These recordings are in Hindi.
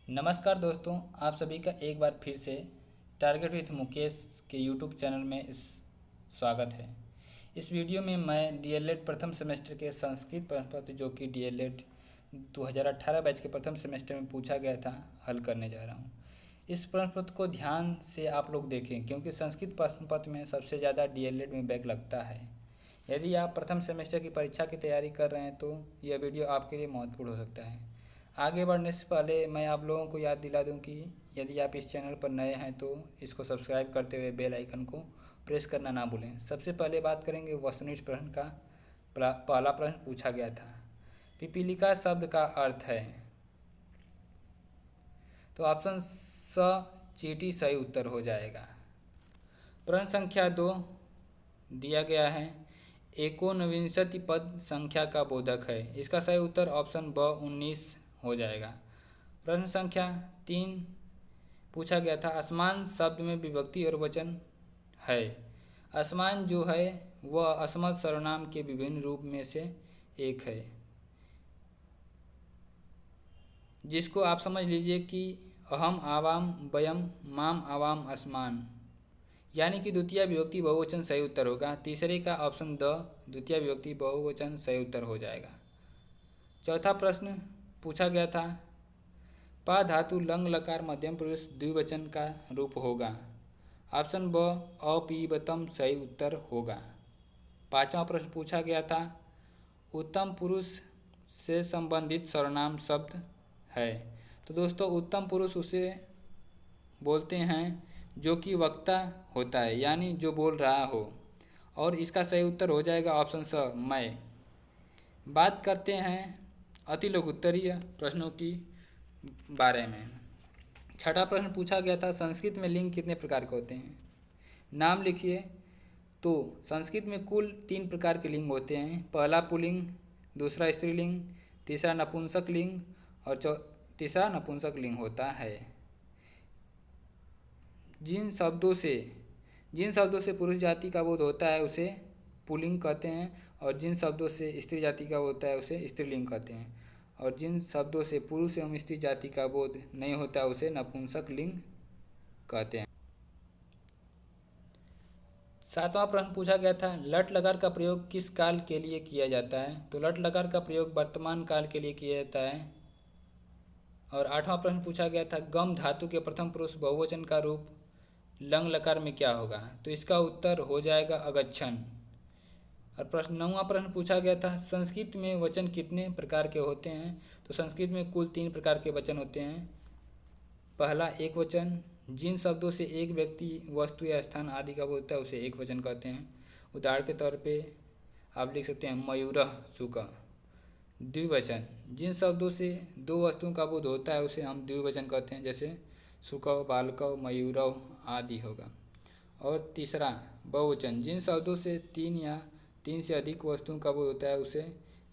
नमस्कार दोस्तों, आप सभी का एक बार फिर से टारगेट विथ मुकेश के यूट्यूब चैनल में स्वागत है। इस वीडियो में मैं डीएलएड प्रथम सेमेस्टर के संस्कृत प्रश्न पत्र जो कि डीएलएड 2018 बैच के प्रथम सेमेस्टर में पूछा गया था, हल करने जा रहा हूँ। इस प्रश्न पत्र को ध्यान से आप लोग देखें क्योंकि संस्कृत प्रश्न पत्र में सबसे ज़्यादा डीएलएड में बैक लगता है। यदि आप प्रथम सेमेस्टर की परीक्षा की तैयारी कर रहे हैं तो यह वीडियो आपके लिए महत्वपूर्ण हो सकता है। आगे बढ़ने से पहले मैं आप लोगों को याद दिला दूं कि यदि आप इस चैनल पर नए हैं तो इसको सब्सक्राइब करते हुए बेल आइकन को प्रेस करना ना भूलें। सबसे पहले बात करेंगे वस्तुनिष्ठ प्रश्न का। पहला प्रश्न पूछा गया था, पिपीलिका शब्द का अर्थ है। तो ऑप्शन स चींटी सही उत्तर हो जाएगा। प्रश्न संख्या 2 दिया गया है, एकोनविंशति पद संख्या का बोधक है। इसका सही उत्तर ऑप्शन ब 19 हो जाएगा। प्रश्न संख्या 3 पूछा गया था, आसमान शब्द में विभक्ति और वचन है। आसमान जो है वह अस्मत् सर्वनाम के विभिन्न रूप में से एक है, जिसको आप समझ लीजिए कि अहम आवाम वयम माम आवाम आसमान, यानी कि द्वितीय विभक्ति बहुवचन सही उत्तर होगा। तीसरे का ऑप्शन द द्वितीय विभक्ति बहुवचन सही उत्तर हो जाएगा। चौथा प्रश्न पूछा गया था, पा धातु लंग लकार मध्यम पुरुष द्विवचन का रूप होगा। ऑप्शन ब अपीबतम सही उत्तर होगा। पांचवा प्रश्न पूछा गया था, उत्तम पुरुष से संबंधित सर्वनाम शब्द है। तो दोस्तों उत्तम पुरुष उसे बोलते हैं जो कि वक्ता होता है, यानी जो बोल रहा हो, और इसका सही उत्तर हो जाएगा ऑप्शन स मैं। बात करते हैं अति लघुत्तरीय प्रश्नों की बारे में। छठा प्रश्न पूछा गया था, संस्कृत में लिंग कितने प्रकार के होते हैं। नाम लिखिए। तो संस्कृत में कुल 3 प्रकार के लिंग होते हैं। पहला पुल्लिंग, दूसरा स्त्रीलिंग, तीसरा नपुंसक लिंग और तीसरा नपुंसक लिंग होता है। जिन शब्दों से पुरुष जाति का बोध होता है उसे पुल्लिंग कहते हैं, और जिन शब्दों से स्त्री जाति का होता है उसे स्त्रीलिंग कहते हैं, और जिन शब्दों से पुरुष एवं स्त्री जाति का बोध नहीं होता उसे नपुंसक लिंग कहते हैं। सातवां प्रश्न पूछा गया था, लट लकार का प्रयोग किस काल के लिए किया जाता है। तो लट लकार का प्रयोग वर्तमान काल के लिए किया जाता है। और आठवां प्रश्न पूछा गया था, गम धातु के प्रथम पुरुष बहुवचन का रूप लंग लकार में क्या होगा। तो इसका उत्तर हो जाएगा अगच्छन। और नौवां प्रश्न पूछा गया था, संस्कृत में वचन कितने प्रकार के होते हैं। तो संस्कृत में कुल 3 प्रकार के वचन होते हैं। पहला एक वचन, जिन शब्दों से एक व्यक्ति वस्तु या स्थान आदि का बोध होता है उसे एक वचन कहते हैं। उदाहरण के तौर पे आप लिख सकते हैं मयूरः शुकः। द्विवचन, जिन शब्दों से 2 वस्तुओं का बोध होता है उसे हम द्विवचन कहते हैं, जैसे शुकः बालकः मयूरः आदि होगा। और तीसरा बहुवचन, जिन शब्दों से 3 या 3 से अधिक वस्तुओं का बोध होता है उसे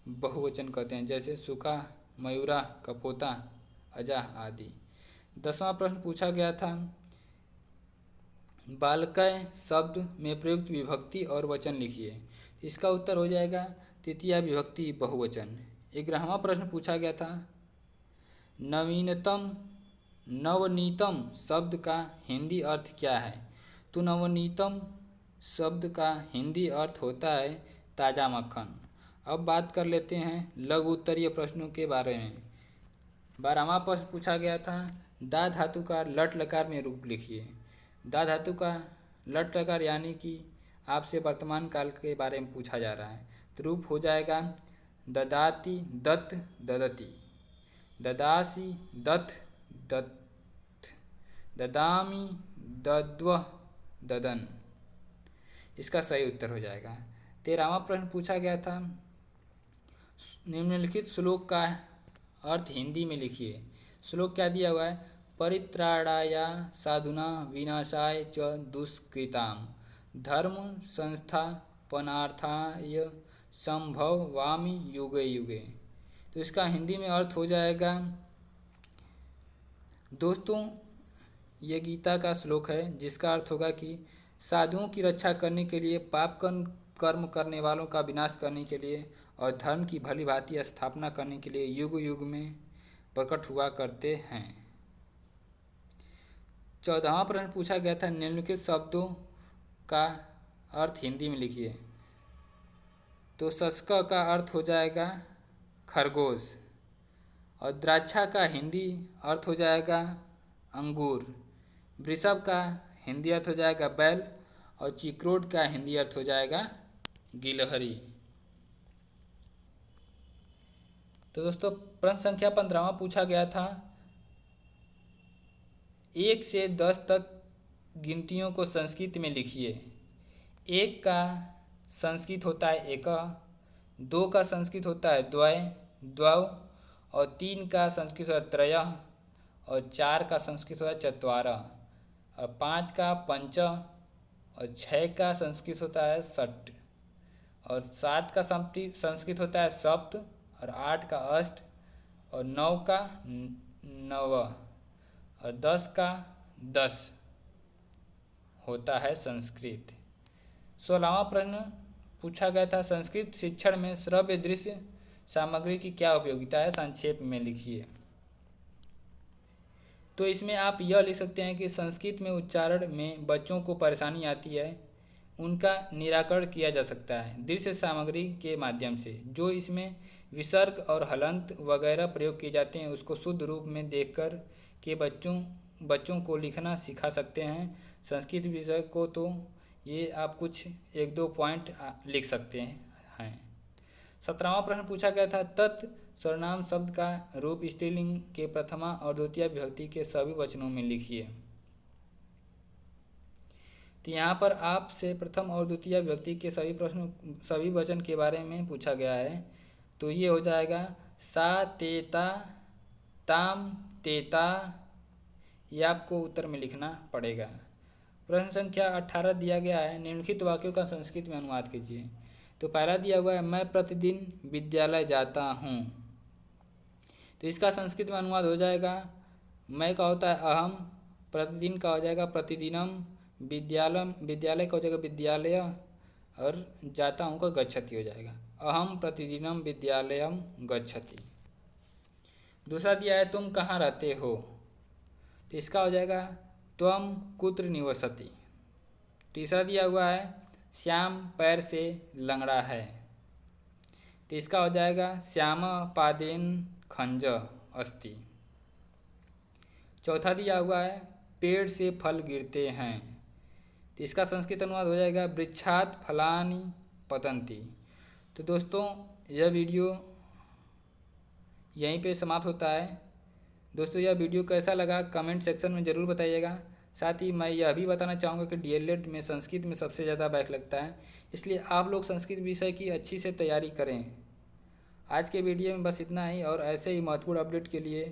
बहुवचन कहते हैं, जैसे सुका, मयूरा, कपोता, अजा आदि। 10वां प्रश्न पूछा गया था, बालकय शब्द में प्रयुक्त विभक्ति और वचन लिखिए। इसका उत्तर हो जाएगा तृतीया विभक्ति बहुवचन। 11वां प्रश्न पूछा गया था, नवनीतम शब्द का हिंदी अर्थ क्या है। तो नवनीतम शब्द का हिंदी अर्थ होता है ताज़ा मक्खन। अब बात कर लेते हैं लघु उत्तरीय प्रश्नों के बारे में। 12वां प्रश्न पूछा गया था, दा धातु का लट लकार में रूप लिखिए। दा धातु का लट लकार यानी कि आपसे वर्तमान काल के बारे में पूछा जा रहा है, तो रूप हो जाएगा ददाति दत्त ददति, ददासी दत्त दत्त, ददामी दद्वः ददन। इसका सही उत्तर हो जाएगा। 13वां प्रश्न पूछा गया था, निम्नलिखित श्लोक का अर्थ हिंदी में लिखिए। श्लोक क्या दिया हुआ है, परित्राणाय साधूनां विनाशाय च दुष्कृतां धर्म संस्थापनार्थाय संभवामि युगे युगे। तो इसका हिंदी में अर्थ हो जाएगा, दोस्तों ये गीता का श्लोक है जिसका अर्थ होगा कि साधुओं की रक्षा करने के लिए, पाप कर्म करने वालों का विनाश करने के लिए और धर्म की भली भांति स्थापना करने के लिए युग युग में प्रकट हुआ करते हैं। 14वां प्रश्न पूछा गया था, निम्नलिखित शब्दों का अर्थ हिंदी में लिखिए। तो शशक का अर्थ हो जाएगा खरगोश, और द्राक्षा का हिंदी अर्थ हो जाएगा अंगूर, वृषभ का हिंदी अर्थ हो जाएगा बैल, और चिक्रोड का हिंदी अर्थ हो जाएगा गिलहरी। तो दोस्तों प्रश्न संख्या 15वां पूछा गया था, 1 से 10 तक गिनतियों को संस्कृत में लिखिए। 1 का संस्कृत होता है एक, 2 का संस्कृत होता है द्वय द्वौ, और 3 का संस्कृत होता है त्रयः, और 4 का संस्कृत होता है चत्वारः, और 5 का पंच, और 6 का संस्कृत होता है षट्, और 7 का संस्कृत होता है सप्त, और 8 का अष्ट, और 9 का नव, और 10 का 10 होता है संस्कृत। 16वां प्रश्न पूछा गया था, संस्कृत शिक्षण में श्रव्य दृश्य सामग्री की क्या उपयोगिता है, संक्षेप में लिखिए। तो इसमें आप यह लिख सकते हैं कि संस्कृत में उच्चारण में बच्चों को परेशानी आती है, उनका निराकरण किया जा सकता है दृश्य सामग्री के माध्यम से। जो इसमें विसर्ग और हलंत वगैरह प्रयोग किए जाते हैं उसको शुद्ध रूप में देखकर के बच्चों को लिखना सिखा सकते हैं। संस्कृत विषय को तो ये आप कुछ 1-2 पॉइंट लिख सकते हैं। 17वां प्रश्न पूछा गया था, तत् सर्वनाम शब्द का रूप स्त्रीलिंग के प्रथमा और द्वितीय विभक्ति के सभी वचनों में लिखिए। तो यहाँ पर आपसे प्रथम और द्वितीय विभक्ति के सभी वचन के बारे में पूछा गया है। तो ये हो जाएगा सा तेता ताम तेता, ये आपको उत्तर में लिखना पड़ेगा। प्रश्न संख्या 18 दिया गया है, निम्नलिखित वाक्यों का संस्कृत में अनुवाद कीजिए। तो पहला दिया हुआ है, मैं प्रतिदिन विद्यालय जाता हूँ। तो इसका संस्कृत में अनुवाद हो जाएगा, मैं का होता है अहम, प्रतिदिन का हो जाएगा प्रतिदिनम, विद्यालय का हो जाएगा विद्यालय, और जाता हूँ का गच्छति हो जाएगा, अहम प्रतिदिनम विद्यालयम गच्छति। दूसरा दिया है, तुम कहाँ रहते हो। तो इसका हो जाएगा त्वम कुत्र निवसति। तीसरा दिया हुआ है, श्याम पैर से लंगड़ा है। तो इसका हो जाएगा श्याम पादेन खंज अस्ति। चौथा दिया हुआ है, पेड़ से फल गिरते हैं। तो इसका संस्कृत अनुवाद हो जाएगा वृक्षात् फलानि पतन्ति। तो दोस्तों यह वीडियो यहीं पे समाप्त होता है। दोस्तों यह वीडियो कैसा लगा कमेंट सेक्शन में ज़रूर बताइएगा। साथ ही मैं यह भी बताना चाहूँगा कि डीएलएड में संस्कृत में सबसे ज़्यादा बैक लगता है, इसलिए आप लोग संस्कृत विषय की अच्छी से तैयारी करें। आज के वीडियो में बस इतना ही, और ऐसे ही महत्वपूर्ण अपडेट के लिए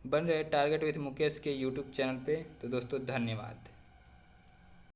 बन रहे टारगेट विद मुकेश के यूट्यूब चैनल पे। तो दोस्तों धन्यवाद।